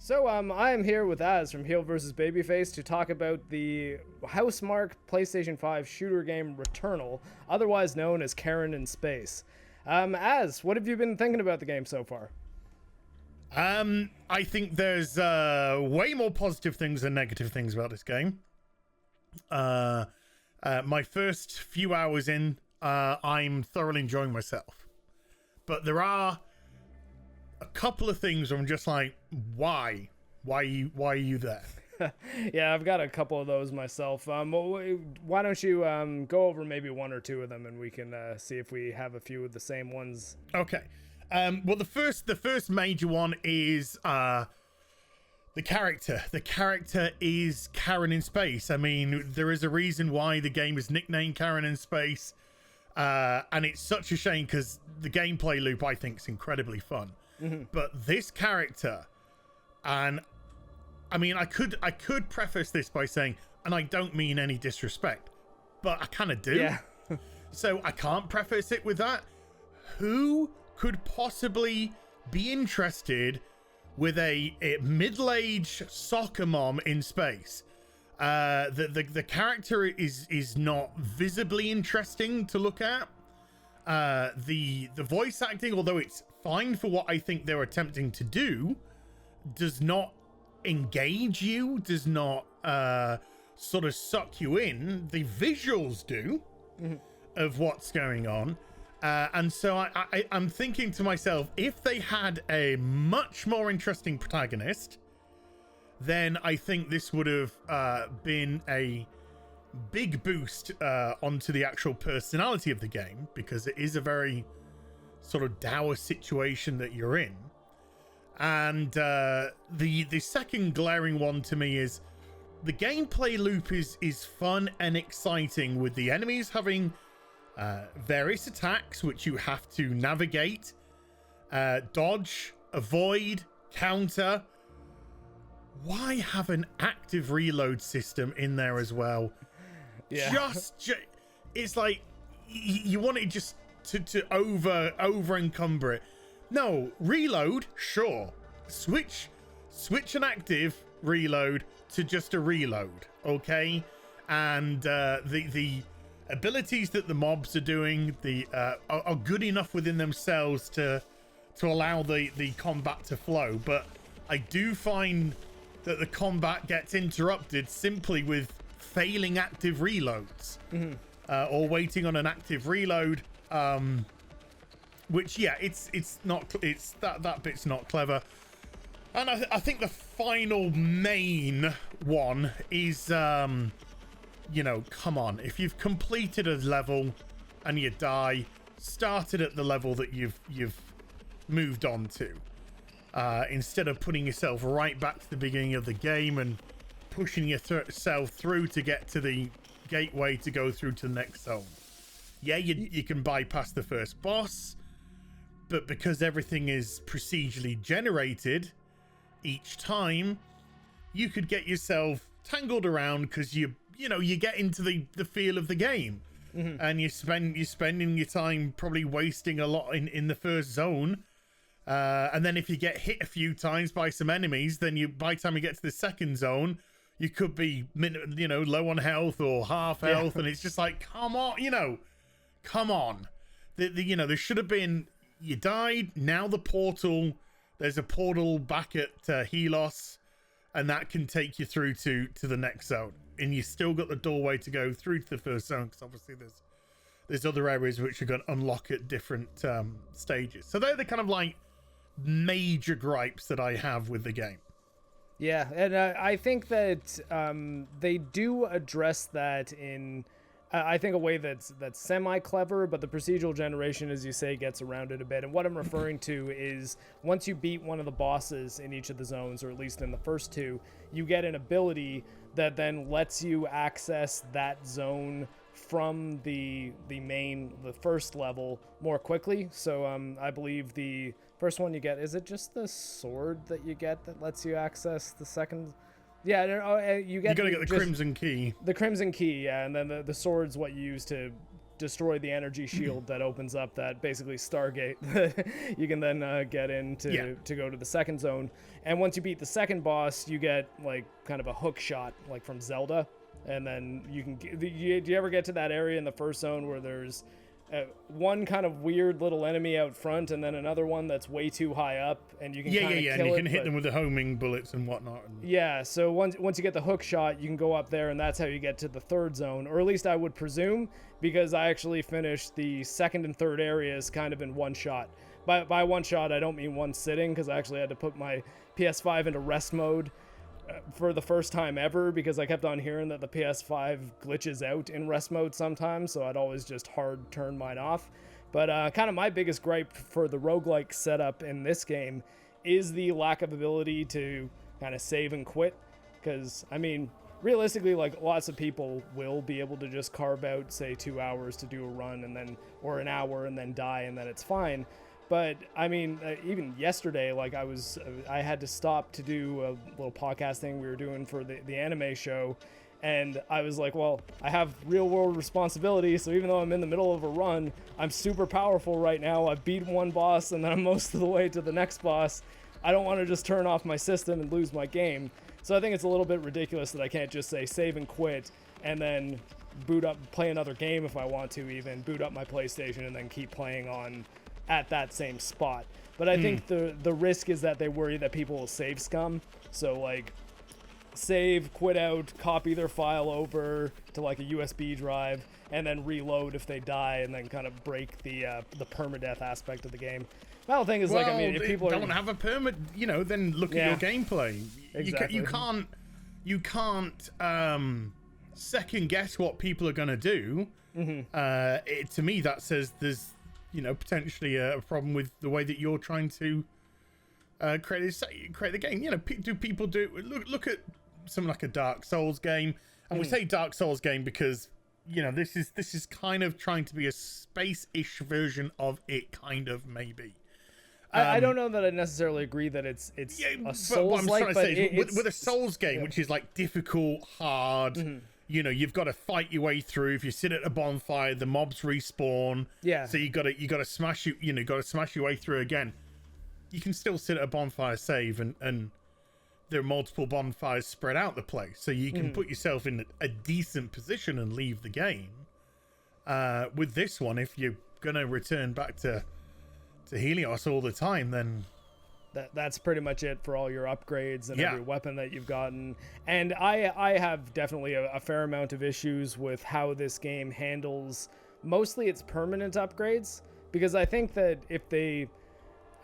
So I am here with Az from HeelvsBabyface to talk about the Housemarque PlayStation 5 shooter game Returnal, otherwise known as Karen in Space. Az, what have you been thinking about the game so far? I think there's way more positive things than negative things about this game. My first few hours in, I'm thoroughly enjoying myself. But there are a couple of things where I'm just like, why? Why are you there? Yeah, I've got a couple of those myself. Why don't you go over maybe one or two of them, and we can see if we have a few of the same ones. Okay. Well, the first major one is the character. The character is Karen in Space. I mean, there is a reason why the game is nicknamed Karen in Space, and it's such a shame because the gameplay loop I think is incredibly fun. Mm-hmm. But this character, and I mean, I could preface this by saying, and I don't mean any disrespect, but I kind of do. Yeah. So I can't preface it with that. Who could possibly be interested with a middle-aged soccer mom in space? The character is not visibly interesting to look at. The voice acting, although it's fine for what I think they're attempting to do, does not engage you, does not sort of suck you in. The visuals do, of what's going on. And so I'm thinking to myself, if they had a much more interesting protagonist, then I think this would have been a big boost onto the actual personality of the game, because it is a very sort of dour situation that you're in. And the second glaring one to me is the gameplay loop is fun and exciting, with the enemies having various attacks which you have to navigate, dodge, avoid, counter. Why have an active reload system in there as well? Yeah. It's like you want it just to over encumber it. No, reload, sure. Switch an active reload to just a reload, okay? And the abilities that the mobs are doing are good enough within themselves to allow the combat to flow. But I do find that the combat gets interrupted simply with failing active reloads, or waiting on an active reload, which, yeah, it's that bit's not clever. And I think the final main one is, you know, come on, if you've completed a level and you die, started at the level that you've moved on to, instead of putting yourself right back to the beginning of the game and pushing yourself through to get to the gateway to go through to the next zone. Yeah, you can bypass the first boss, but because everything is procedurally generated each time, you could get yourself tangled around because you get into the feel of the game, and you're spending your time probably wasting a lot in the first zone, and then if you get hit a few times by some enemies, then by the time you get to the second zone, you could be low on health or half health, and it's just like, come on. There should have been, you died, now there's a portal back at Helios, and that can take you through to the next zone, and you still got the doorway to go through to the first zone, because obviously there's other areas which you're going to unlock at different stages. So they're the kind of like major gripes that I have with the game. Yeah, and I think that they do address that in, I think, a way that's semi-clever, but the procedural generation, as you say, gets around it a bit. And what I'm referring to is, once you beat one of the bosses in each of the zones, or at least in the first two, you get an ability that then lets you access that zone from the first level more quickly. So I believe the first one you get, is it just the sword that you get that lets you access the second? Yeah, you gotta get the Crimson Key. The Crimson Key, yeah, and then the sword's what you use to destroy the energy shield that opens up that basically Stargate that you can then get in to go to the second zone. And once you beat the second boss, you get like kind of a hook shot like from Zelda. And then you can do you ever get to that area in the first zone where there's one kind of weird little enemy out front and then another one that's way too high up, and you can kill and you can hit them with the homing bullets and whatnot. Yeah, so once you get the hook shot, you can go up there, and that's how you get to the third zone, or at least I would presume, because I actually finished the second and third areas kind of in one shot. By one shot, I don't mean one sitting, because I actually had to put my PS5 into rest mode for the first time ever, because I kept on hearing that the PS5 glitches out in rest mode sometimes, so I'd always just hard turn mine off. But kind of my biggest gripe for the roguelike setup in this game is the lack of ability to kind of save and quit, because I mean realistically, like, lots of people will be able to just carve out, say, 2 hours to do a run, and then, or an hour, and then die, and then it's fine. But I mean, even yesterday, like, I had to stop to do a little podcast thing we were doing for the anime show, and I was like, well, I have real world responsibility, so even though I'm in the middle of a run, I'm super powerful right now. I've beat one boss, and then I'm most of the way to the next boss. I don't want to just turn off my system and lose my game. So I think it's a little bit ridiculous that I can't just say save and quit, and then play another game if I want to, even boot up my PlayStation and then keep playing on at that same spot. But I think the risk is that they worry that people will save scum. So like save, quit out, copy their file over to like a USB drive, and then reload if they die, and then kind of break the permadeath aspect of the game. My whole thing is, well, like, I mean, if people don't have a permit, you know, then look at your gameplay. Exactly. You can't second guess what people are gonna do. To me, that says there's, you know, potentially a problem with the way that you're trying to create the game. You know, do people look at something like a Dark Souls game, and we say Dark Souls game because, you know, this is kind of trying to be a space-ish version of it, kind of, maybe. I don't know that I necessarily agree that it's a Souls-like, but with a Souls game, which is like difficult, hard. You know, you've got to fight your way through. If you sit at a bonfire, the mobs respawn. Yeah. So you got to smash your way through again. You can still sit at a bonfire, save, and there are multiple bonfires spread out the place, so you can put yourself in a decent position and leave the game. With this one, if you're gonna return back to Helios all the time, then that's pretty much it for all your upgrades and every weapon that you've gotten. And I have definitely a fair amount of issues with how this game handles mostly its permanent upgrades, because I think that if they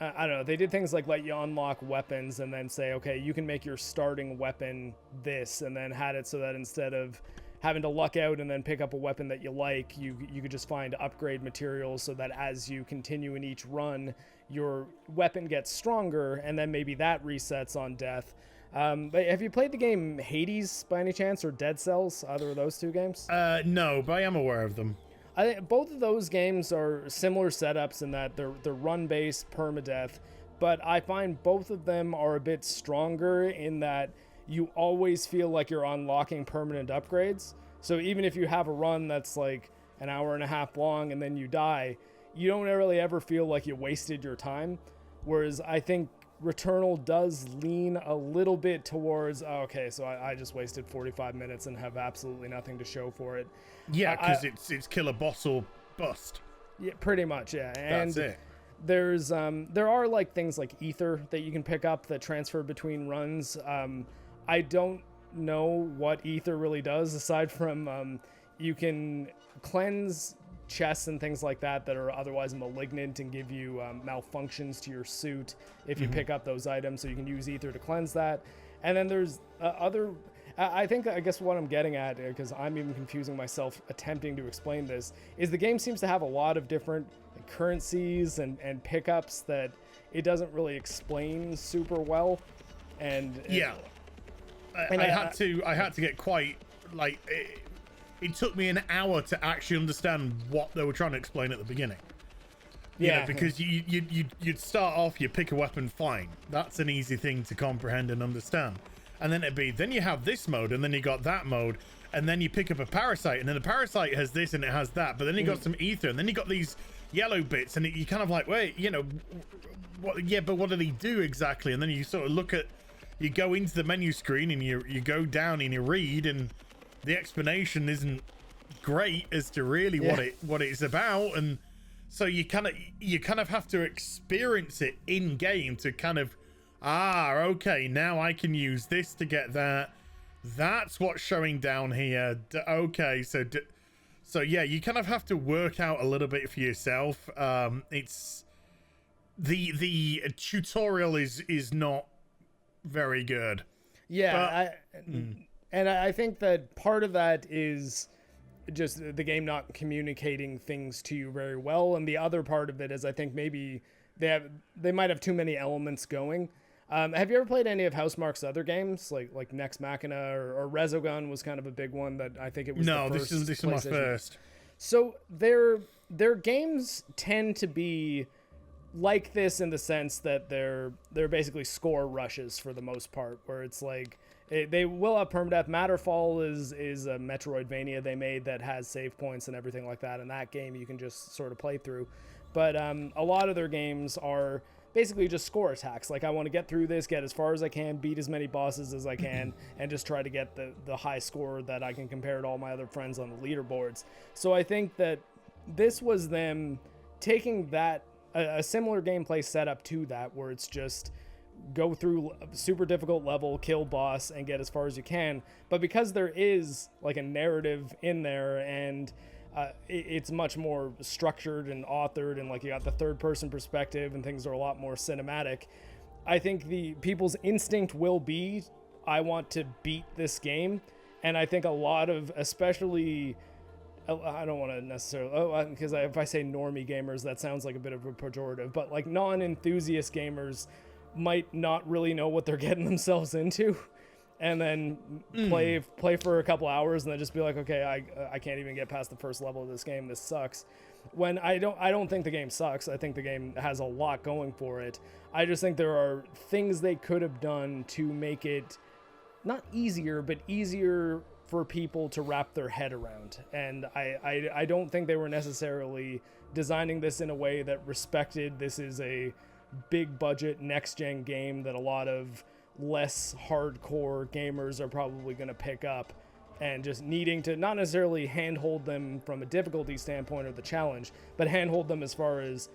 I don't know, they did things like let you unlock weapons and then say, okay, you can make your starting weapon this, and then had it so that instead of having to luck out and then pick up a weapon that you like, you could just find upgrade materials so that as you continue in each run, your weapon gets stronger, and then maybe that resets on death. But have you played the game Hades by any chance, or Dead Cells, either of those two games? No, but I am aware of them. I think both of those games are similar setups in that they're run-based permadeath, but I find both of them are a bit stronger in that you always feel like you're unlocking permanent upgrades. So even if you have a run that's like an hour and a half long and then you die, you don't really ever feel like you wasted your time. Whereas I think Returnal does lean a little bit towards, okay, so I just wasted 45 minutes and have absolutely nothing to show for it. Yeah, because it's kill a boss or bust. Yeah, pretty much, yeah. And that's it. There's there are like things like ether that you can pick up that transfer between runs. I don't know what ether really does, aside from you can cleanse chests and things like that are otherwise malignant and give you malfunctions to your suit if you pick up those items, so you can use ether to cleanse that. And then there's I guess what I'm getting at, because I'm even confusing myself attempting to explain this, is the game seems to have a lot of different currencies and pickups that it doesn't really explain super well. And I had to get quite, like, it took me an hour to actually understand what they were trying to explain at the beginning. You know, because you'd start off, you pick a weapon, fine. That's an easy thing to comprehend and understand. And then then you have this mode, and then you got that mode, and then you pick up a parasite, and then the parasite has this and it has that, but then you got some ether, and then you got these yellow bits, and you kind of like, wait, you know, what? Yeah, but what do they do exactly? And then you sort of look at, you go into the menu screen and you go down and you read, and the explanation isn't great as to really what it's about, and so you kind of have to experience it in game to kind of, okay, now I can use this to get that. That's what's showing down here. Okay, so yeah, you kind of have to work out a little bit for yourself. It's the tutorial is not very good. Yeah, and I think that part of that is just the game not communicating things to you very well, and the other part of it is I think maybe they might have too many elements going. Have you ever played any of Housemarque's other games, like Nex Machina or Resogun was kind of a big one that I think it was. No, this is my first. So their games tend to be like this in the sense that they're basically score rushes for the most part, where it's like they will have permadeath. Matterfall is a Metroidvania they made that has save points and everything like that. In that game, you can just sort of play through, but a lot of their games are basically just score attacks. Like, I want to get through this, get as far as I can, beat as many bosses as I can, and just try to get the high score that I can compare to all my other friends on the leaderboards. So I think that this was them taking that, a similar gameplay setup to that, where it's just go through a super difficult level, kill boss, and get as far as you can. But because there is like a narrative in there, and it's much more structured and authored, and like you got the third person perspective and things are a lot more cinematic, I think the people's instinct will be, I want to beat this game. And I think a lot of, especially, I don't want to necessarily, because if I say normie gamers, that sounds like a bit of a pejorative, but like non-enthusiast gamers might not really know what they're getting themselves into, and then play for a couple hours and then just be like, okay, I can't even get past the first level of this game. This sucks. When I don't think the game sucks. I think the game has a lot going for it. I just think there are things they could have done to make it not easier, but easier for people to wrap their head around. And I don't think they were necessarily designing this in a way that respected this is a big budget next gen game that a lot of less hardcore gamers are probably going to pick up, and just needing to not necessarily handhold them from a difficulty standpoint or the challenge, but handhold them as far as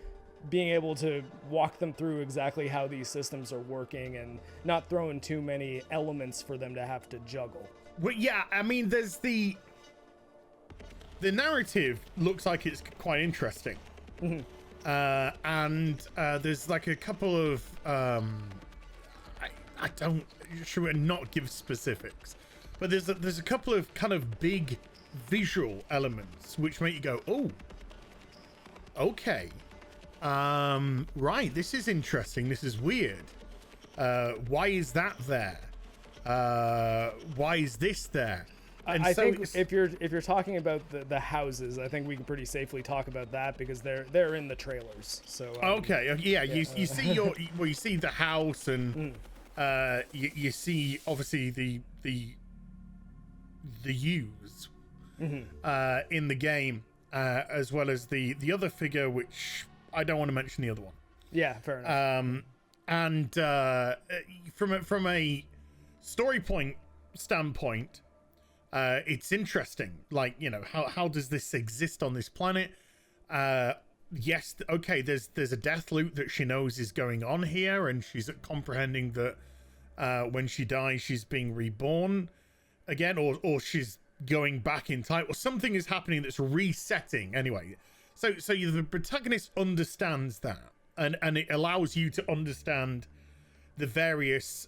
being able to walk them through exactly how these systems are working and not throwing too many elements for them to have to juggle. Well, yeah, I mean, there's the narrative looks like it's quite interesting. And there's like a couple of I don't should not give specifics, but there's a couple of kind of big visual elements which make you go, oh, okay, right, this is interesting, this is weird, why is that there, why is this there? And I think if you're talking about the houses, I think we can pretty safely talk about that because they're in the trailers. So okay, yeah, you see you see the house, and you see obviously the use in the game, as well as the other figure, which I don't want to mention the other one. Yeah, fair enough. And from a story standpoint, it's interesting. Like, you know, how does this exist on this planet? Yes, okay, there's a death loop that she knows is going on here, and she's comprehending that when she dies she's being reborn again, or she's going back in time, or something is happening that's resetting anyway. So the protagonist understands that, and it allows you to understand the various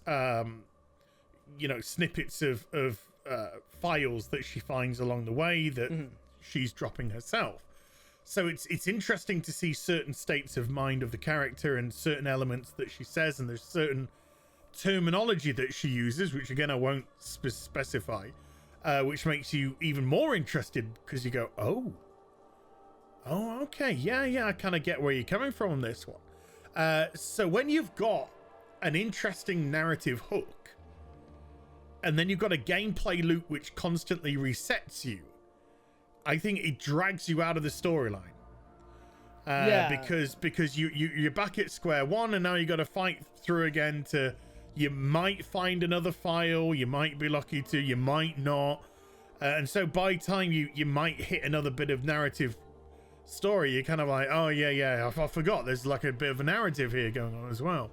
snippets of files that she finds along the way that she's dropping herself. So it's interesting to see certain states of mind of the character and certain elements that she says, and there's certain terminology that she uses, which again I won't specify, which makes you even more interested, because you go, oh okay, yeah, I kind of get where you're coming from on this one. So when you've got an interesting narrative hook, and then you've got a gameplay loop which constantly resets you, I think it drags you out of the storyline. Because you're back at square one, and now you got to fight through again to. You might find another file, you might be lucky to, you might not, and so by the time you might hit another bit of narrative story, you're kind of like, oh yeah, I forgot there's like a bit of a narrative here going on as well.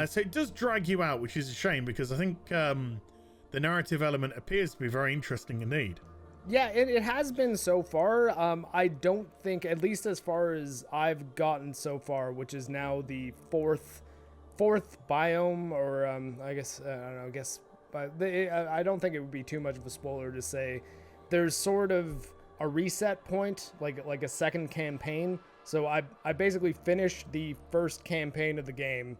So it does drag you out, which is a shame, because I think the narrative element appears to be very interesting indeed. Yeah, it has been so far. I don't think, at least as far as I've gotten so far, which is now the fourth biome, or I guess I don't know. I guess, but I don't think it would be too much of a spoiler to say there's sort of a reset point, like a second campaign. So I basically finished the first campaign of the game,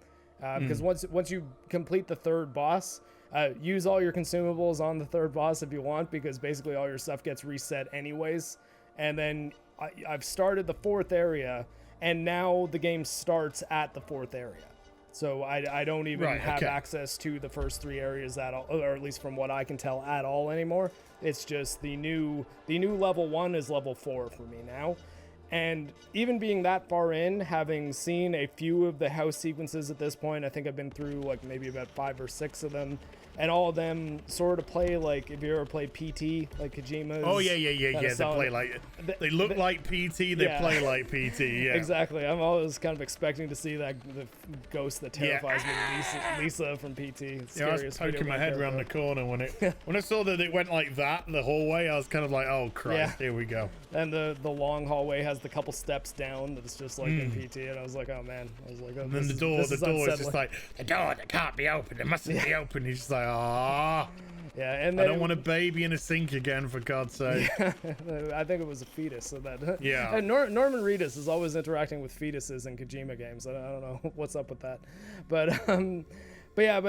because once you complete the third boss. Use all your consumables on the third boss if you want, because basically all your stuff gets reset anyways. And then I've started the fourth area, and now the game starts at the fourth area. So I don't even have access to the first three areas at all, or at least from what I can tell at all anymore. It's just the new level 1 is level 4 for me now. And even being that far in, having seen a few of the house sequences at this point, I think I've been through like maybe about 5 or 6 of them. And all of them sort of play like, if you ever played PT, like Kojima's. Oh, yeah. They play like, they look like PT, they play like PT, yeah. Exactly. I'm always kind of expecting to see that the ghost that terrifies me, Lisa from PT. I was poking my head around the corner when I saw that it went like that the whole way. I was kind of like, oh, Christ, here we go. And the long hallway has the couple steps down that's just like in PT, and I was like, oh, man. I was like, oh, and then the door is just like, the door that can't be opened, it mustn't be open. He's just like, ah. Yeah, and then I don't want a baby in a sink again, for God's sake. Yeah, I think it was a fetus. So that. Yeah. And Norman Reedus is always interacting with fetuses in Kojima games. I don't know what's up with that, but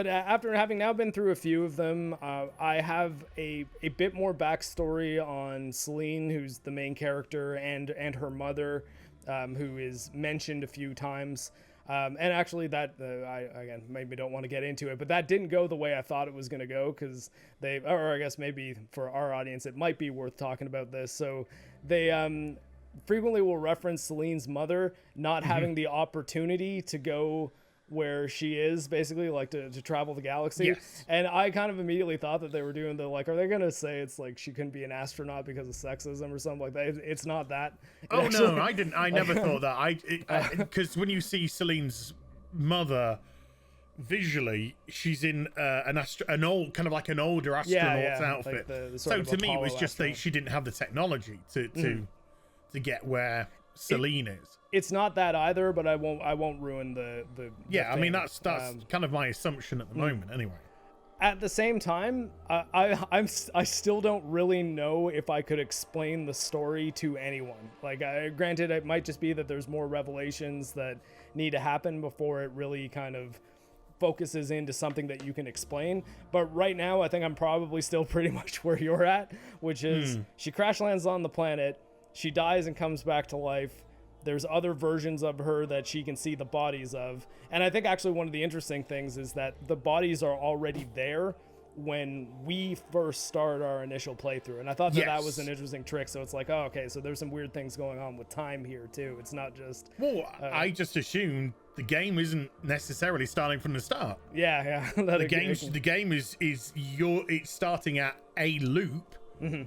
after having now been through a few of them, I have a bit more backstory on Celine, who's the main character, and her mother, who is mentioned a few times. And actually that, I again, maybe don't want to get into it, but that didn't go the way I thought it was going to go, because or I guess maybe for our audience, it might be worth talking about this. So they frequently will reference Celine's mother not having the opportunity to go where she is, basically, like to travel the galaxy. Yes. And I kind of immediately thought that they were doing the, like, are they going to say it's like she couldn't be an astronaut because of sexism or something like that? It's not that. No, I didn't. I never thought that. Because when you see Celine's mother visually, she's in an old, kind of like an older astronaut's outfit. Like the so to me, it was just that she didn't have the technology to get where Celine is. It's not that either, but I won't ruin the I mean, that's kind of my assumption at the moment anyway. At the same time, I still don't really know if I could explain the story to anyone. Like, granted, it might just be that there's more revelations that need to happen before it really kind of focuses into something that you can explain. But right now, I think I'm probably still pretty much where you're at, which is she crash lands on the planet, she dies and comes back to life. There's other versions of her that she can see the bodies of. And I think actually one of the interesting things is that the bodies are already there when we first start our initial playthrough. And I thought that was an interesting trick. So it's like, oh, okay, so there's some weird things going on with time here too. It's not just... Well, I just assumed the game isn't necessarily starting from the start. Yeah. The game is it's starting at a loop. Mm-hmm.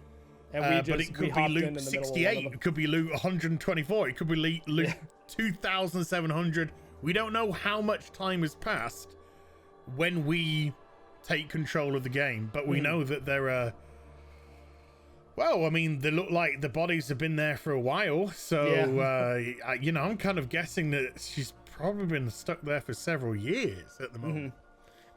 And but it could be loop 68, it could be loop 124, it could be loop 2700. We don't know how much time has passed when we take control of the game, but we know that there are... Well, I mean, they look like the bodies have been there for a while, so, I'm kind of guessing that she's probably been stuck there for several years at the moment.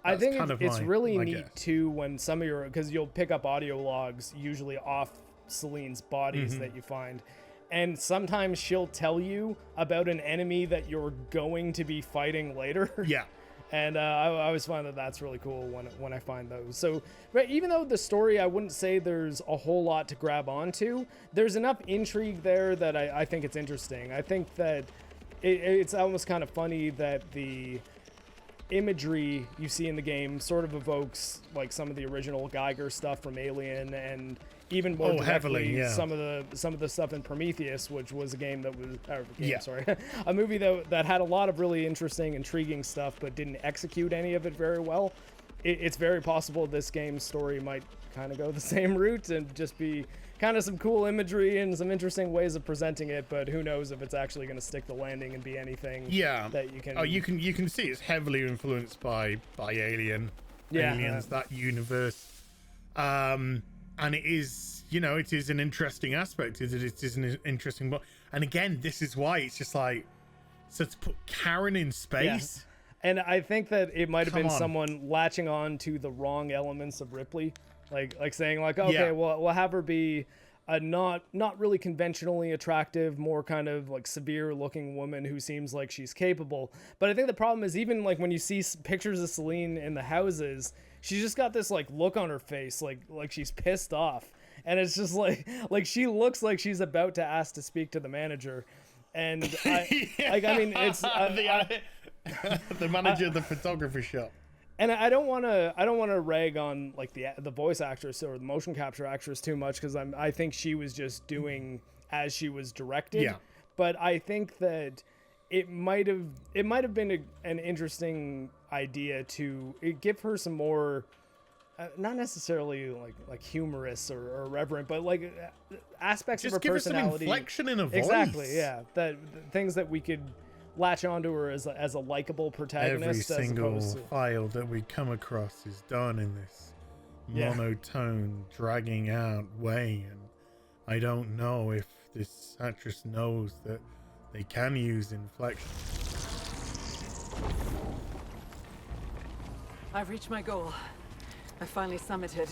I think it's really neat too when some of your, because you'll pick up audio logs usually off Celine's bodies that you find, and sometimes she'll tell you about an enemy that you're going to be fighting later. Yeah. And I always find that that's really cool when I find those. So, but even though the story, I wouldn't say there's a whole lot to grab onto, there's enough intrigue there that I think it's interesting. I think that it's almost kind of funny that imagery you see in the game sort of evokes like some of the original Geiger stuff from Alien, and even more directly, heavily, yeah. some of the stuff in Prometheus, which was a game that was Yeah. a movie that had a lot of really interesting, intriguing stuff, but didn't execute any of it very well. It's very possible this game's story might kind of go the same route and just be kind of some cool imagery and some interesting ways of presenting it, but who knows if it's actually going to stick the landing and be anything that you can... Oh, you can see it's heavily influenced by Alien. Yeah. Aliens, that universe. And it is, it is an interesting aspect. It is an interesting... And again, this is why it's just like... So to put Karen in space... Yeah. And I think that it might have been someone latching on to the wrong elements of Ripley. Like saying like, okay, well, we'll have her be a not really conventionally attractive, more kind of like severe looking woman who seems like she's capable. But I think the problem is, even like when you see pictures of Celine in the houses, she's just got this like look on her face, like she's pissed off. And it's just like she looks like she's about to ask to speak to the manager. And it's the manager of the photography shop. And I don't want to rag on like the voice actress or the motion capture actress too much, because I think she was just doing as she was directed. Yeah. But I think that it might have been an interesting idea to give her some more, not necessarily like humorous or irreverent, but like aspects just of her give personality. Her some inflection in her voice. Exactly. Yeah. That things that we could latch onto her as a likable protagonist. Every single file that we come across is done in this monotone, dragging out way, and I don't know if this actress knows that they can use inflection. I've reached my goal. I finally summited.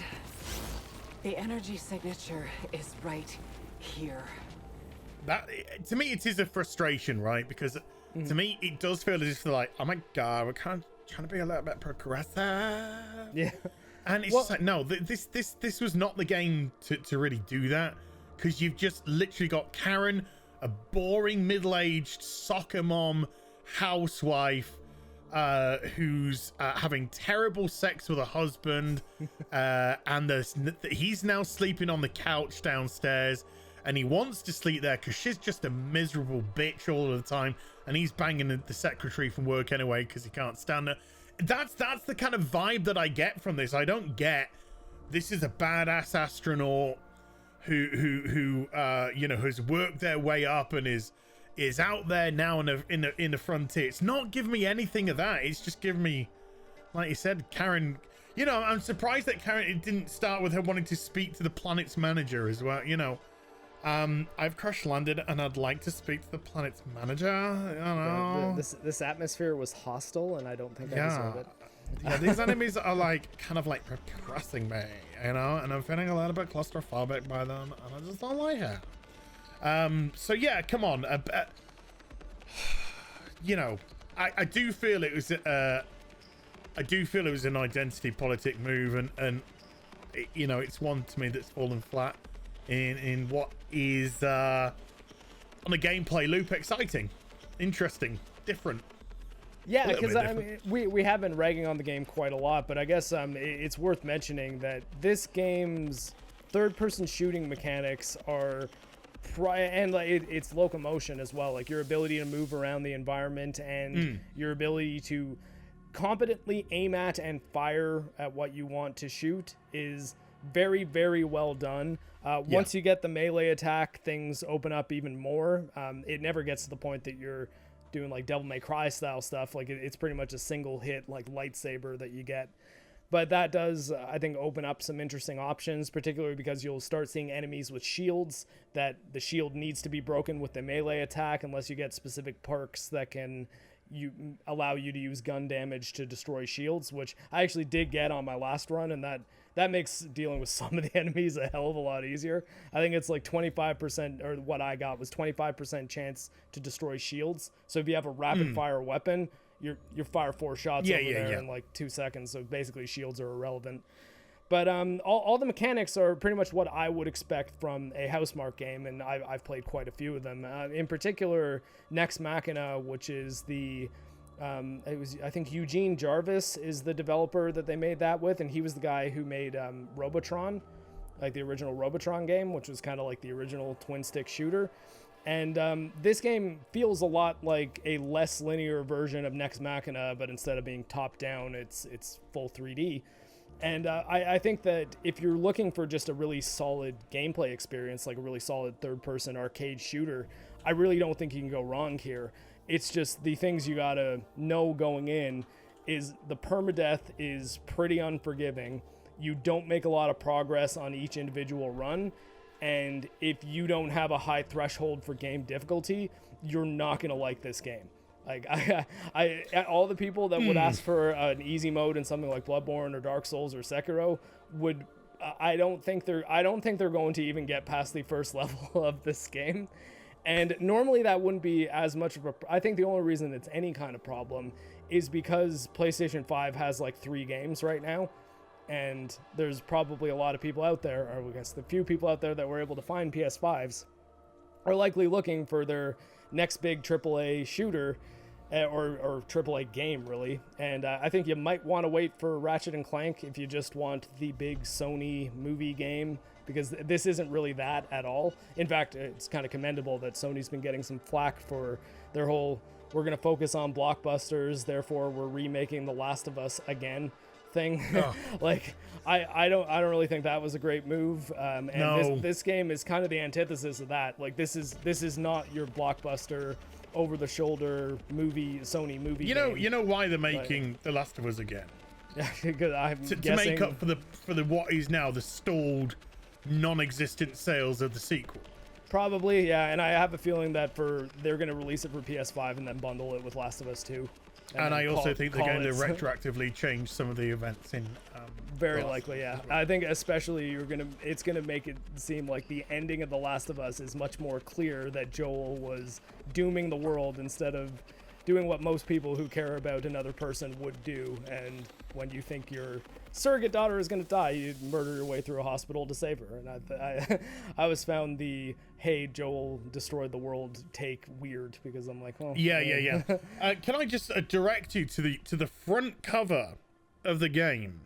The energy signature is right here. That, to me, it is a frustration, right? Because to me, it does feel as if they're like, oh my god, we're kind of trying to be a little bit progressive. Yeah. And it's just like, no, this was not the game to really do that, because you've just literally got Karen, a boring middle-aged soccer mom housewife, who's having terrible sex with her husband, and he's now sleeping on the couch downstairs, and he wants to sleep there because she's just a miserable bitch all the time, and he's banging the secretary from work anyway because he can't stand her. That's the kind of vibe that I get from this. I don't get this is a badass astronaut who has worked their way up and is out there now in the frontier. It's not giving me anything of that. It's just giving me, like you said, Karen. I'm surprised that Karen, it didn't start with her wanting to speak to the planet's manager as well. I've crash landed and I'd like to speak to the planet's manager. I don't know. This atmosphere was hostile, and I don't think I deserve it. Yeah, these enemies are kind of repressing me, and I'm feeling a little bit claustrophobic by them, and I just don't like it. So yeah, come on. I do feel it was an identity politic move, and it's one to me that's fallen flat in what is on a gameplay loop exciting, interesting, different. Yeah, because we have been ragging on the game quite a lot, but I guess it's worth mentioning that this game's third-person shooting mechanics are, it's locomotion as well. Like your ability to move around the environment and your ability to competently aim at and fire at what you want to shoot is very, very well done. Once you get the melee attack, things open up even more. It never gets to the point that you're doing like Devil May Cry style stuff. Like it's pretty much a single hit like lightsaber that you get, but that does I think open up some interesting options, particularly because you'll start seeing enemies with shields that the shield needs to be broken with the melee attack unless you get specific perks that can allow you to use gun damage to destroy shields, which I actually did get on my last run, and that makes dealing with some of the enemies a hell of a lot easier. I think it's like 25%, or what I got was 25% chance to destroy shields. So if you have a rapid fire weapon, you fire 4 shots over there in like 2 seconds. So basically shields are irrelevant. But all the mechanics are pretty much what I would expect from a Housemarque game, and I've played quite a few of them. In particular, Nex Machina, which is the I think Eugene Jarvis is the developer that they made that with, and he was the guy who made Robotron, like the original Robotron game, which was kind of like the original twin stick shooter. And this game feels a lot like a less linear version of Nex Machina, but instead of being top down, it's full 3D. And I think that if you're looking for just a really solid gameplay experience, like a really solid third-person arcade shooter, I really don't think you can go wrong here. It's just the things you gotta know going in is the permadeath is pretty unforgiving. You don't make a lot of progress on each individual run. And if you don't have a high threshold for game difficulty, you're not gonna like this game. Like I all the people that would ask for an easy mode in something like Bloodborne or Dark Souls or Sekiro would, I don't think they're going to even get past the first level of this game. And normally that wouldn't be as much of a, I think the only reason it's any kind of problem is because PlayStation 5 has like 3 games right now. And there's probably a lot of people out there, or I guess the few people out there that were able to find PS5s are likely looking for their next big AAA shooter or AAA game, really. And I think you might want to wait for Ratchet & Clank if you just want the big Sony movie game, because this isn't really that at all. In fact, it's kind of commendable that Sony's been getting some flack for their whole, we're going to focus on blockbusters, therefore we're remaking The Last of Us again thing. Oh. Like I don't really think that was a great move. And no. This game is kind of the antithesis of that. Like this is not your blockbuster over the shoulder movie, Sony movie game. You know why they're making The Last of Us again? Because I'm guessing to make up for the what is now the stalled non-existent sales of the sequel. Probably, yeah. And I have a feeling that they're going to release it for PS5 and then bundle it with Last of Us 2. And I also think they're going to retroactively change some of the events in. Very likely, yeah. I think especially it's gonna make it seem like the ending of The Last of Us is much more clear that Joel was dooming the world instead of doing what most people who care about another person would do. And when you think your surrogate daughter is gonna die, you murder your way through a hospital to save her. And I always found the "Hey, Joel destroyed the world" take weird, because I'm like, oh yeah. Can I just direct you to the front cover of the game?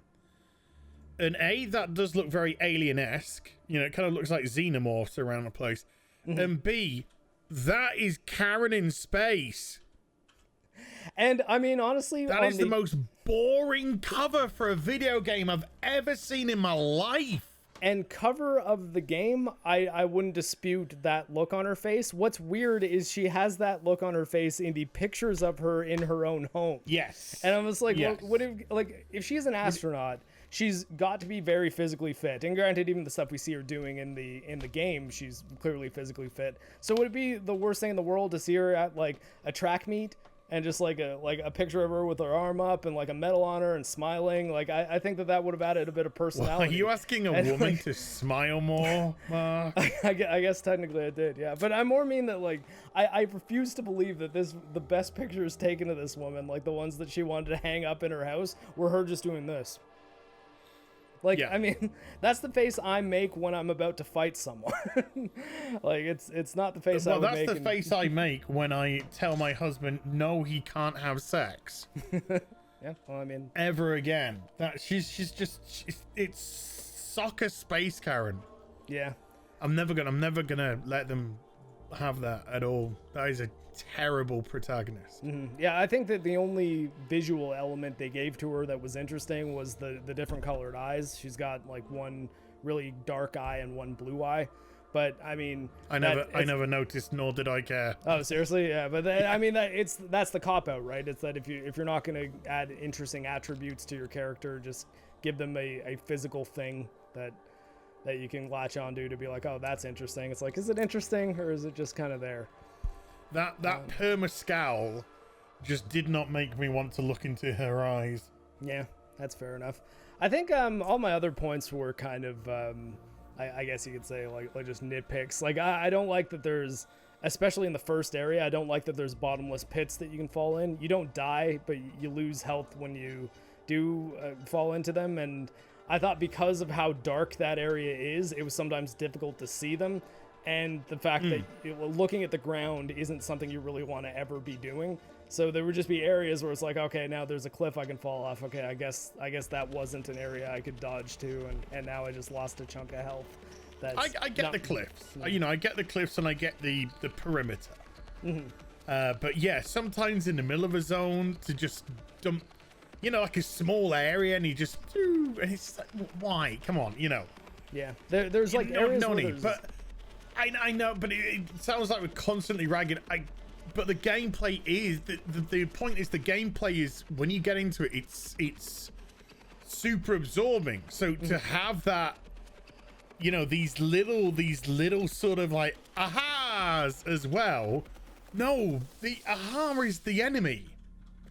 And that does look very alien-esque. You know, it kind of looks like xenomorphs around the place. Mm-hmm. And B, that is Karen in space. And I mean, honestly, that is the most boring cover for a video game I've ever seen in my life. And cover of the game, I wouldn't dispute that look on her face. What's weird is she has that look on her face in the pictures of her in her own home. Yes. And I was like, yes. If she's an astronaut, she's got to be very physically fit. And granted, even the stuff we see her doing in the game, she's clearly physically fit. So would it be the worst thing in the world to see her at like a track meet and just like a picture of her with her arm up and like a medal on her and smiling? Like I think that would have added a bit of personality. Well, are you asking a woman to smile more, Mark? I guess technically I did, yeah. But I more mean that like I refuse to believe that the best pictures taken of this woman, like the ones that she wanted to hang up in her house, were her just doing this. Like, yeah. I mean, that's the face I make when I'm about to fight someone. Like, it's not the face I would make. Well, that's the face I make when I tell my husband, no, he can't have sex. Yeah, well, I mean... ever again. It's soccer space, Karen. Yeah. I'm never gonna let them have that at all. That is a terrible protagonist. Mm-hmm. Yeah, I think that the only visual element they gave to her that was interesting was the different colored eyes. She's got like one really dark eye and one blue eye. But I mean, I never noticed, nor did I care. Oh, seriously? Yeah, but I mean, that's the cop out, right? It's that if you're not going to add interesting attributes to your character, just give them a physical thing that you can latch onto to be like, oh, that's interesting. It's like, is it interesting or is it just kind of there? That perma scowl just did not make me want to look into her eyes. Yeah, that's fair enough. I think all my other points were kind of, I guess you could say, like just nitpicks. Like, I don't like that there's, especially in the first area, I don't like that there's bottomless pits that you can fall in. You don't die, but you lose health when you do fall into them. And I thought because of how dark that area is, it was sometimes difficult to see them. and the fact that looking at the ground isn't something you really want to ever be doing. So there would just be areas where it's like, okay, now there's a cliff I can fall off. Okay, I guess that wasn't an area I could dodge to, and now I just lost a chunk of health. I get the cliffs. I get the cliffs and I get the perimeter. But yeah, sometimes in the middle of a zone to just dump, like a small area, and you just and it's like, why? Come on, Yeah, there's like areas no where need. But I know, but it sounds like we're constantly ragging. But the gameplay is the point is the gameplay is when you get into it, it's super absorbing. So to have that, these little sort of like ahas as well. No, the aha is the enemy.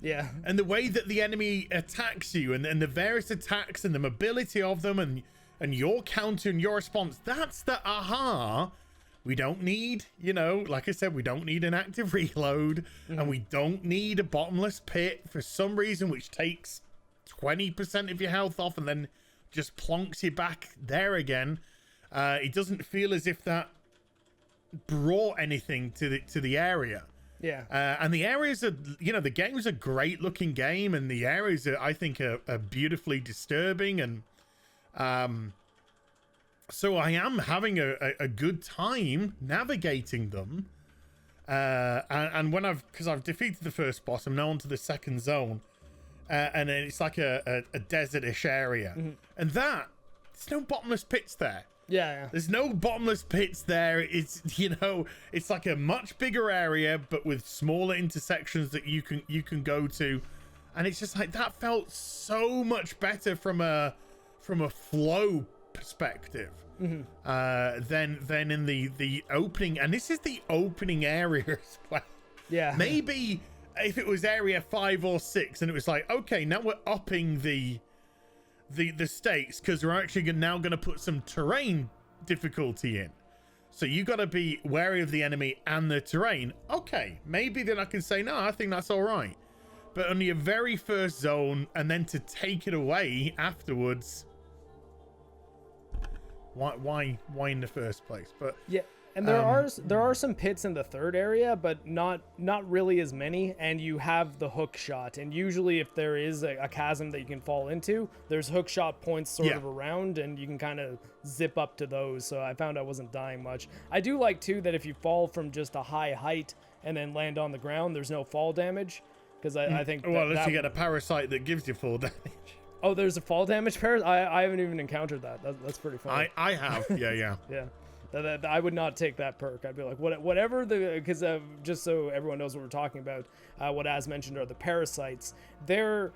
Yeah. And the way that the enemy attacks you, and the various attacks and the mobility of them, and your counter and your response, that's the aha. We don't need, like I said, we don't need an active reload, and we don't need a bottomless pit for some reason, which takes 20% of your health off and then just plonks you back there again. It doesn't feel as if that brought anything to the area. Yeah. And the areas are, the game's a great looking game, and the areas are, I think, are beautifully disturbing, and so I am having a good time navigating them. And when because I've defeated the first boss, I'm now on to the second zone. And then it's like a desert-ish area. And there's no bottomless pits there. Yeah. There's no bottomless pits there. It's, it's like a much bigger area, but with smaller intersections that you can go to. And it's just like, that felt so much better from a flow perspective than in the opening. And this is the opening area as well. Yeah. Maybe if it was area 5 or 6 and it was like, okay, now we're upping the stakes because we're actually now going to put some terrain difficulty in, so you got to be wary of the enemy and the terrain. Okay, maybe then I can say, no, I think that's all right. But on your very first zone, and then to take it away afterwards, why in the first place? But yeah, and there are some pits in the third area, but not really as many. And you have the hook shot, and usually if there is a chasm that you can fall into, there's hook shot points sort of around, and you can kind of zip up to those. So I found I wasn't dying much. I do like too that if you fall from just a high height and then land on the ground, there's no fall damage, because I think unless you get a parasite that gives you fall damage. Oh, there's a fall damage parasite? I haven't even encountered that. That's pretty funny. I have. Yeah. Yeah. I would not take that perk. I'd be like, whatever because just so everyone knows what we're talking about, what Az mentioned are the parasites. They're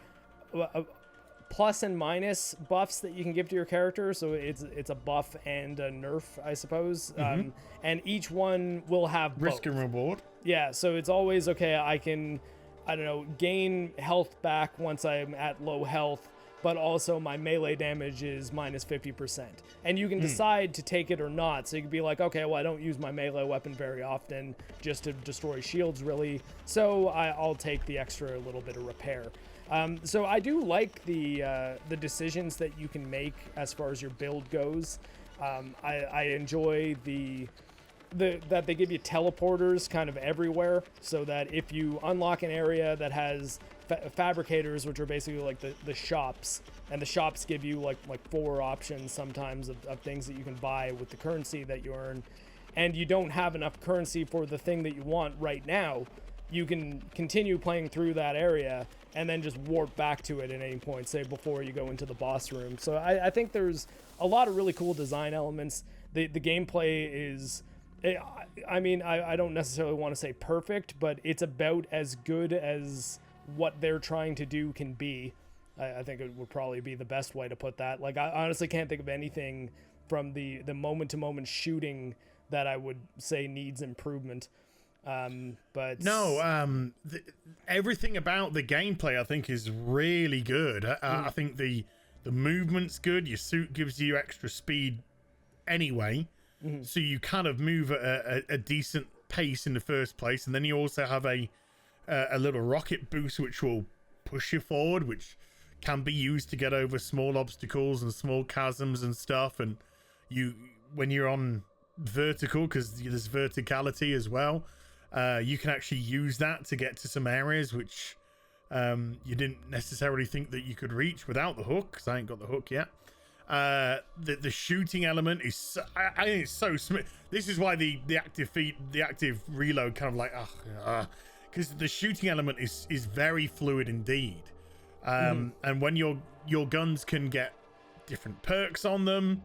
plus and minus buffs that you can give to your character. So it's a buff and a nerf, I suppose. And each one will have risk and reward. Yeah. So it's always, okay, I can, I don't know, gain health back once I'm at low health, but also my melee damage is minus 50%. And you can decide to take it or not. So you can be like, okay, well, I don't use my melee weapon very often just to destroy shields, really. So I'll take the extra little bit of repair. So I do like the decisions that you can make as far as your build goes. I enjoy that they give you teleporters kind of everywhere, so that if you unlock an area that has fabricators, which are basically like the shops, and the shops give you like 4 options sometimes of things that you can buy with the currency that you earn, and you don't have enough currency for the thing that you want right now, you can continue playing through that area and then just warp back to it at any point, say before you go into the boss room. So I think there's a lot of really cool design elements. The gameplay is, I mean, I don't necessarily want to say perfect, but it's about as good as what they're trying to do can be. I think it would probably be the best way to put that. Like, I honestly can't think of anything from the moment-to-moment shooting that I would say needs improvement. But no, everything about the gameplay I think is really good. I think the movement's good. Your suit gives you extra speed anyway, so you kind of move at a decent pace in the first place, and then you also have a little rocket boost which will push you forward, which can be used to get over small obstacles and small chasms and stuff. And when you're on vertical because there's verticality as well. You can actually use that to get to some areas which you didn't necessarily think that you could reach without the hook, because I ain't got the hook yet. The shooting element is I think it's so smooth. This is why the active reload kind of like because the shooting element is very fluid indeed. And when your guns can get different perks on them,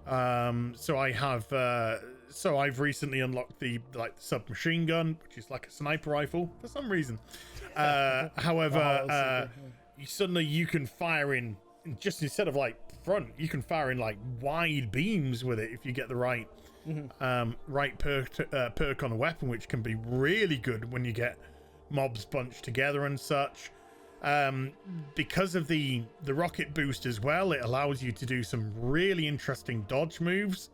so I've recently unlocked the submachine gun, which is like a sniper rifle for some reason. However, you can fire in just instead of like front, you can fire in like wide beams with it if you get the right perk on a weapon, which can be really good when you get mobs bunched together and such. Because of the rocket boost as well, it allows you to do some really interesting dodge moves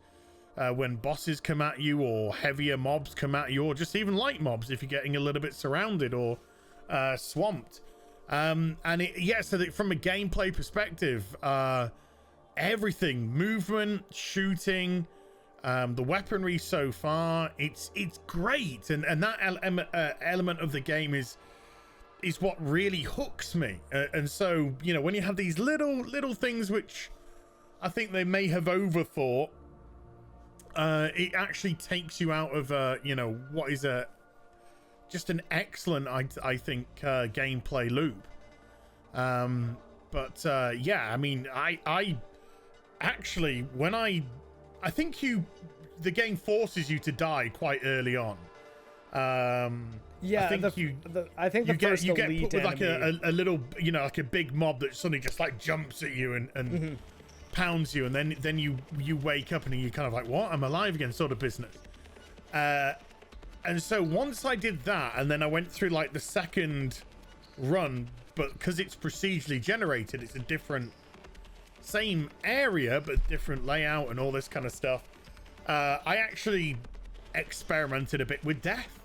when bosses come at you, or heavier mobs come at you, or just even light mobs if you're getting a little bit surrounded or swamped. So from a gameplay perspective, everything, movement, shooting, the weaponry so far, it's great, and that element of the game is what really hooks me. And so, when you have these little things which I think they may have overthought, it actually takes you out of what is just an excellent I think gameplay loop. I actually, when I think the game forces you to die quite early on. I think you get put with like a little, like a big mob that suddenly just like jumps at you and pounds you, and then you wake up and you're kind of like, what? I'm alive again, sort of business. And so once I did that, and then I went through like the second run, but because it's procedurally generated, it's a different, same area but different layout and all this kind of stuff. I actually experimented a bit with death.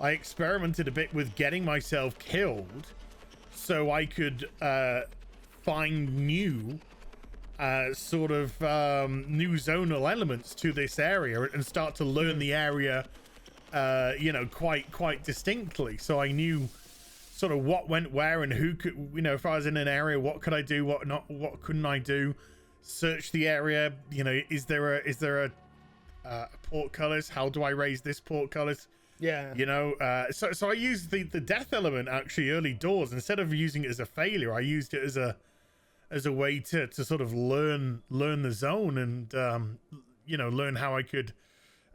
I experimented a bit with getting myself killed so I could find new new zonal elements to this area and start to learn the area quite distinctly. So I knew sort of what went where and who could, if I was in an area, what could I do, what not, what couldn't I do. Search the area, is there a portcullis? How do I raise this portcullis? Yeah. So I used the death element actually early doors. Instead of using it as a failure, I used it as a way to sort of learn the zone and learn how I could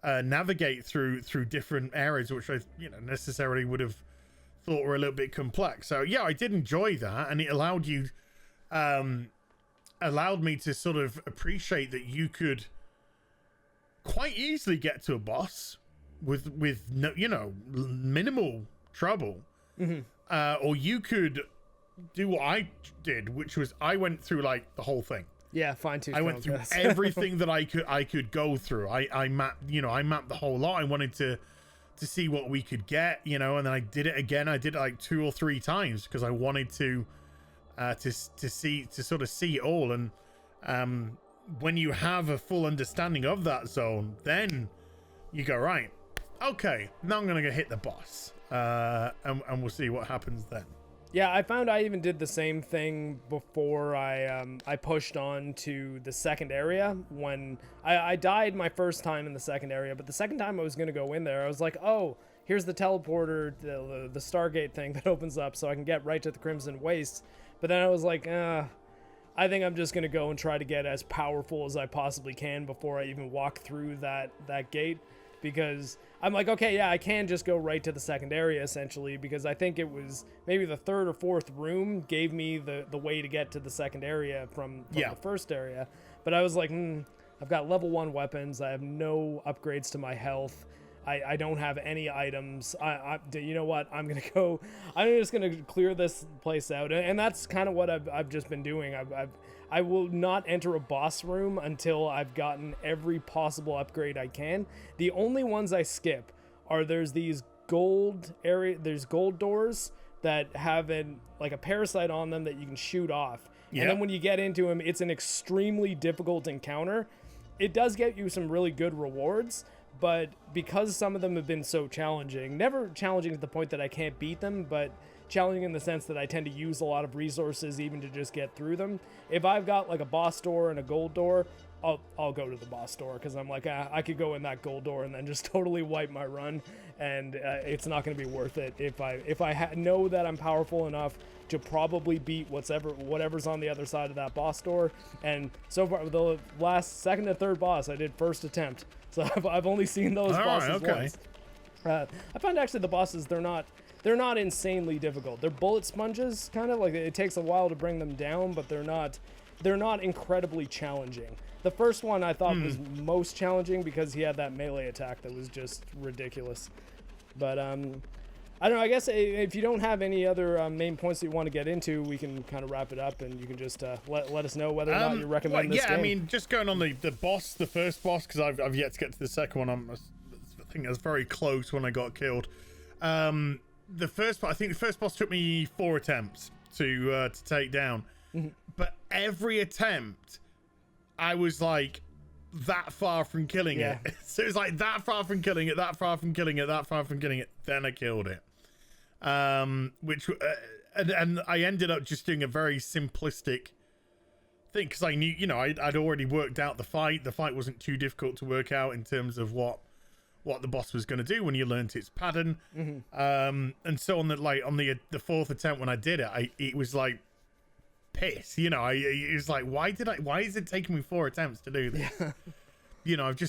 navigate through different areas, which I necessarily would have thought were a little bit complex. So yeah, I did enjoy that, and it allowed me to sort of appreciate that you could quite easily get to a boss with no, minimal trouble, or you could do what I did, which was I went through like the whole thing. Yeah, fine too. I went through everything that I could go through. I mapped the whole lot. I wanted to see what we could get, and then I did it again. I did it like 2 or 3 times because I wanted to sort of see it all. And when you have a full understanding of that zone, then you go, right, okay, now I'm gonna go hit the boss, and we'll see what happens then. Yeah, I found I even did the same thing before I pushed on to the second area. When I died my first time in the second area, but the second time I was going to go in there, I was like, oh, here's the teleporter, the Stargate thing that opens up so I can get right to the Crimson Wastes. But then I was like, I think I'm just going to go and try to get as powerful as I possibly can before I even walk through that gate. Because I'm like, okay, yeah, I can just go right to the second area, essentially, because I think it was maybe the third or fourth room gave me the way to get to the second area from the first area. But I was like, I've got level 1 weapons. I have no upgrades to my health. I don't have any items. You know what? I'm just going to clear this place out. And that's kind of what I've just been doing. I will not enter a boss room until I've gotten every possible upgrade I can. The only ones I skip are there's gold doors that have like a parasite on them that you can shoot off. Yeah. And then when you get into them, it's an extremely difficult encounter. it does get you some really good rewards, but because some of them have been so challenging, never challenging to the point that I can't beat them, but challenging in the sense that I tend to use a lot of resources even to just get through them. If I've got like a boss door and a gold door, I'll go to the boss door, because I'm like, I could go in that gold door and then just totally wipe my run, and it's not going to be worth it if I know that I'm powerful enough to probably beat whatever's on the other side of that boss door. And so far, the last second to third boss, I did first attempt, so I've only seen those bosses once. I found actually the bosses, they're not insanely difficult. They're bullet sponges, kind of like it takes a while to bring them down, but they're not incredibly challenging. The first one I thought was most challenging because he had that melee attack that was just ridiculous. But I don't know, I guess if you don't have any other main points that you want to get into, we can kind of wrap it up, and you can just let us know whether or not you recommend this game. I mean, just going on the first boss, because I've yet to get to the second one. I think I was very close when I got killed. I think the first boss took me 4 attempts to take down. But every attempt, I was like that far from killing it. So it was like that far from killing it, that far from killing it, that far from killing it. Then I killed it. Which and I ended up just doing a very simplistic thing, because I knew, I'd already worked out the fight. The fight wasn't too difficult to work out in terms of what the boss was going to do when you learnt its pattern. And so on the fourth attempt when I did it, it was like piss, it was like, why is it taking me 4 attempts to do this?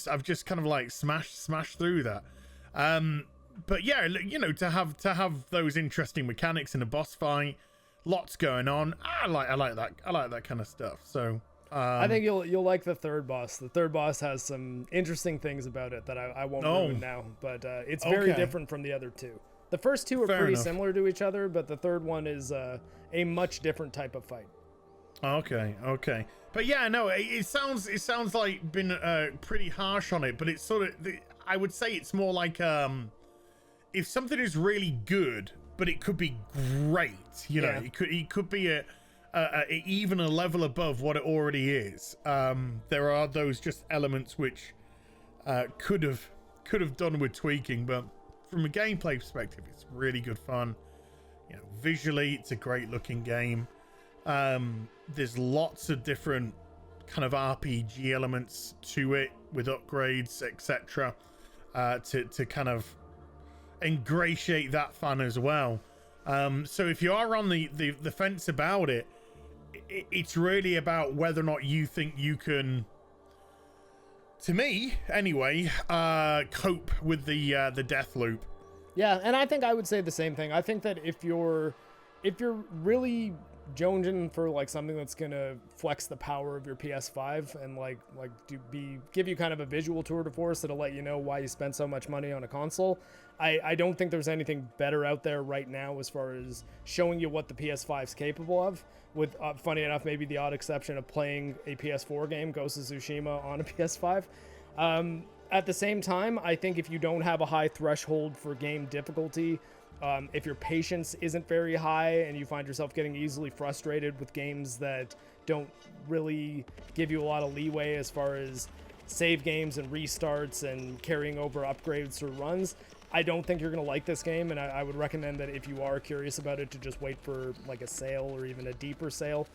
I've just kind of like smashed through that. But yeah, to have those interesting mechanics in a boss fight, lots going on. I like that kind of stuff. So I think you'll like the third boss. The third boss has some interesting things about it that I won't ruin now, but it's very different from the other two. The first two are pretty similar to each other, but the third one is a much different type of fight. Okay. But yeah, no, it sounds like been pretty harsh on it, but it's sort of, I would say it's more like if something is really good, but it could be great, it could be even a level above what it already is. There are those just elements which could have done with tweaking, but from a gameplay perspective, it's really good fun. Visually, it's a great looking game. There's lots of different kind of RPG elements to it, with upgrades, etc., to kind of ingratiate that fan as well. So if you are on the fence about it, it's really about whether or not you think you can, to me anyway, cope with the death loop. Yeah, and I think I would say the same thing. I think that if you're really jonesing for like something that's gonna flex the power of your PS5 and give you kind of a visual tour de force that'll let you know why you spent so much money on a console, I don't think there's anything better out there right now as far as showing you what the PS5 is capable of, with funny enough, maybe the odd exception of playing a PS4 game, Ghost of Tsushima, on a PS5. At the same time, I think if you don't have a high threshold for game difficulty, if your patience isn't very high and you find yourself getting easily frustrated with games that don't really give you a lot of leeway as far as save games and restarts and carrying over upgrades or runs, I don't think you're going to like this game, and I would recommend that if you are curious about it, to just wait for like a sale or even a deeper sale.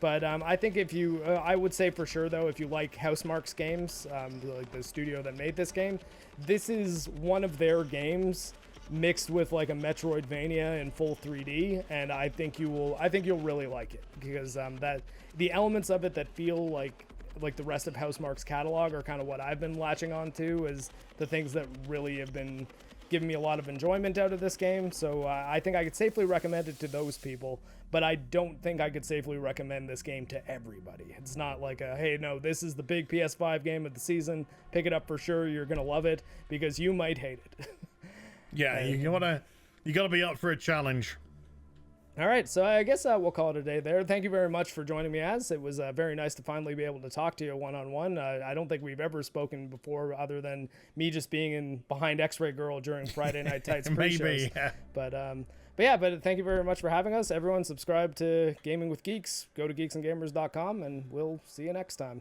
But I think if you, I would say for sure though, if you like Housemarque's games, like the studio that made this game, this is one of their games mixed with like a Metroidvania in full 3D, and I think you'll really like it, because that the elements of it that feel like the rest of Housemarque's catalog are kind of what I've been latching on to as the things that really have been giving me a lot of enjoyment out of this game. So I think I could safely recommend it to those people, but I don't think I could safely recommend this game to everybody. It's not like hey, no, this is the big PS5 game of the season, pick it up for sure, you're gonna love it, because you might hate it. Yeah, you gotta be up for a challenge. All right, so I guess we'll call it a day there. Thank you very much for joining me, Az. It was very nice to finally be able to talk to you one-on-one. I don't think we've ever spoken before, other than me just being behind X-Ray Girl during Friday Night Tights pre-shows. Maybe, yeah. But thank you very much for having us. Everyone, subscribe to Gaming with Geeks. Go to geeksandgamers.com, and we'll see you next time.